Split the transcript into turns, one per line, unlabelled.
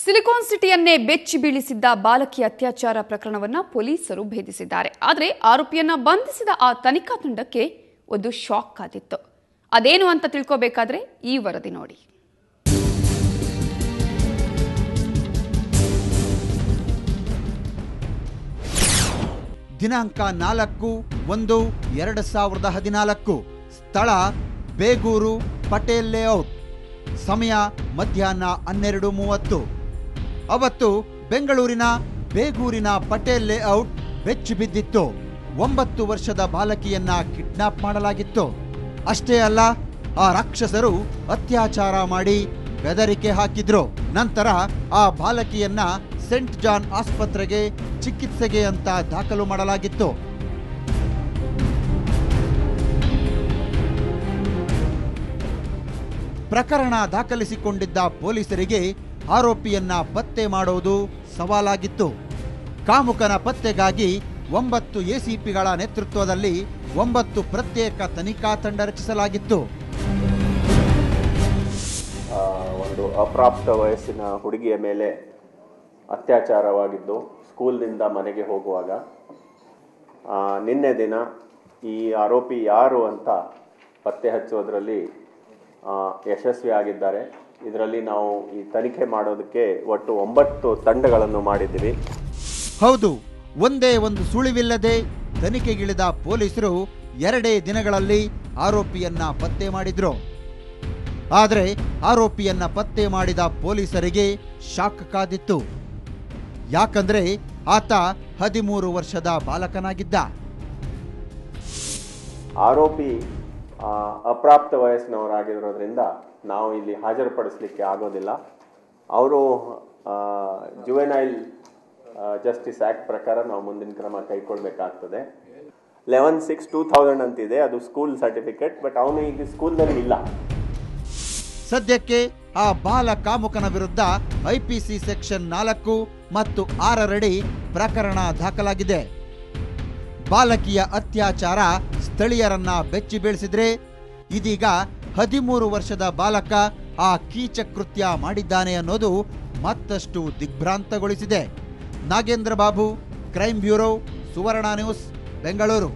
Silicon ಸಿಟಿಯನ್ನೇ ಬೆಚ್ಚಿ ಬೀಳಿಸಿದ್ದ ಬಾಲಕಿ ಅತ್ಯಾಚಾರ ಪ್ರಕರಣವನ್ನ ಪೊಲೀಸರು ಭೇದಿಸಿದ್ದಾರೆ. ಆದರೆ ಆರೋಪಿಯನ್ನ ಬಂಧಿಸಿದ ಆ ತನಿಖಾ ತಂಡಕ್ಕೆ ಒಂದು ಶಾಕ್ ಕಾದಿತ್ತು. ಅದೇನು ಅಂತ ತಿಳ್ಕೋಬೇಕಾದ್ರೆ ಈ ವರದಿ ನೋಡಿ.
ದಿನಾಂಕ 4/1/2014. ಸ್ಥಳ ಬೇಗೂರು ಪಟೇಲ್ ಲೇಔಟ್. ಸಮಯ ಮಧ್ಯಾಹ್ನ 12:30. ಅವತ್ತು ಬೆಂಗಳೂರಿನ ಬೇಗೂರಿನ ಪಟೇಲ್ ಲೇಔಟ್ ಬೆಚ್ಚಿ ಬಿದ್ದಿತ್ತು. 9 ವರ್ಷದ ಬಾಲಕಿಯನ್ನ ಕಿಡ್ನಾಪ್ ಮಾಡಲಾಗಿತ್ತು. ಅಷ್ಟೇ ಅಲ್ಲ, ಆ ರಾಕ್ಷಸರು ಅತ್ಯಾಚಾರ ಮಾಡಿ ಬೆದರಿಕೆ ಹಾಕಿದ್ರು. ನಂತರ ಆ ಬಾಲಕಿಯನ್ನ ಸೆಂಟ್ ಜಾನ್ ಆಸ್ಪತ್ರೆಗೆ ಚಿಕಿತ್ಸೆಗೆ ಅಂತ ದಾಖಲು ಮಾಡಲಾಗಿತ್ತು. ಪ್ರಕರಣ ದಾಖಲಿಸಿಕೊಂಡಿದ್ದ ಪೊಲೀಸರಿಗೆ ಆರೋಪಿಯನ್ನ ಪತ್ತೆ ಮಾಡೋದು ಸವಾಲಾಗಿತ್ತು. ಕಾಮುಕನ ಪತ್ತೆಗಾಗಿ 9 ಎಸಿಪಿಗಳ ನೇತೃತ್ವದಲ್ಲಿ 9 ಪ್ರತ್ಯೇಕ ತನಿಖಾ ತಂಡ ರಚಿಸಲಾಗಿತ್ತು.
ಒಂದು ಅಪ್ರಾಪ್ತ ವಯಸ್ಸಿನ ಹುಡುಗಿಯ ಮೇಲೆ ಅತ್ಯಾಚಾರವಾಗಿದ್ದು ಸ್ಕೂಲ್ನಿಂದ ಮನೆಗೆ ಹೋಗುವಾಗ ನಿನ್ನೆ ದಿನ ಈ ಆರೋಪಿ ಯಾರು ಅಂತ ಪತ್ತೆ ಹಚ್ಚುವುದರಲ್ಲಿ ಯಶಸ್ವಿಯಾಗಿದ್ದಾರೆ. ಇದರಲ್ಲಿ ನಾವು ಈ ತನಿಖೆ ಮಾಡೋದಕ್ಕೆ ಒಟ್ಟು 9 ತಂಡಗಳನ್ನು ಮಾಡಿದ್ದೀವಿ.
ಹೌದು, ಒಂದೇ ಒಂದು ಸುಳಿವಿಲ್ಲದೆ ತನಿಖೆಗಿಳಿದ ಪೊಲೀಸರು 2 ದಿನಗಳಲ್ಲಿ ಆರೋಪಿಯನ್ನ ಪತ್ತೆ ಮಾಡಿದ್ರು. ಆದರೆ ಆರೋಪಿಯನ್ನ ಪತ್ತೆ ಮಾಡಿದ ಪೊಲೀಸರಿಗೆ ಶಾಕ್ ಕಾದಿತ್ತು. ಯಾಕಂದ್ರೆ ಆತ 13 ವರ್ಷದ ಬಾಲಕನಾಗಿದ್ದ.
ಆರೋಪಿ ಅಪ್ರಾಪ್ತ ವಯಸ್ಸಿನವರಾಗಿರೋದ್ರಿಂದ ನಾವು ಇಲ್ಲಿ ಹಾಜರುಪಡಿಸಲಿಕ್ಕೆ ಆಗೋದಿಲ್ಲ. ಅವರು ಜುವೆನೈಲ್ ಜಸ್ಟಿಸ್ ಆ್ಯಕ್ಟ್ ಪ್ರಕಾರ ನಾವು ಮುಂದಿನ ಕ್ರಮ ಕೈಗೊಳ್ಳಬೇಕಾಗ್ತದೆ. 11/6/2000 ಅಂತಿದೆ, ಅದು ಸ್ಕೂಲ್ ಸರ್ಟಿಫಿಕೇಟ್. ಬಟ್ ಅವನು ಈಗ ಸ್ಕೂಲ್ನಲ್ಲಿ ಇಲ್ಲ.
ಸದ್ಯಕ್ಕೆ ಆ ಬಾಲ ಕಾಮುಕನ ವಿರುದ್ಧ IPC ಸೆಕ್ಷನ್ 4 ಮತ್ತು 6 ಅಡಿ ಪ್ರಕರಣ ದಾಖಲಾಗಿದೆ. ಬಾಲಕಿಯ ಅತ್ಯಾಚಾರ ಸ್ಥಳೀಯರನ್ನ ಬೆಚ್ಚಿ ಬೀಳಿಸಿದ್ರೆ, ಇದೀಗ 13 ವರ್ಷದ ಬಾಲಕ ಆ ಕೀಚ ಕೃತ್ಯ ಮಾಡಿದ್ದಾನೆ ಅನ್ನೋದು ಮತ್ತಷ್ಟು ದಿಗ್ಭ್ರಾಂತಗೊಳಿಸಿದೆ. ನಾಗೇಂದ್ರ ಬಾಬು, ಕ್ರೈಮ್ ಬ್ಯೂರೋ, ಸುವರ್ಣ ನ್ಯೂಸ್, ಬೆಂಗಳೂರು.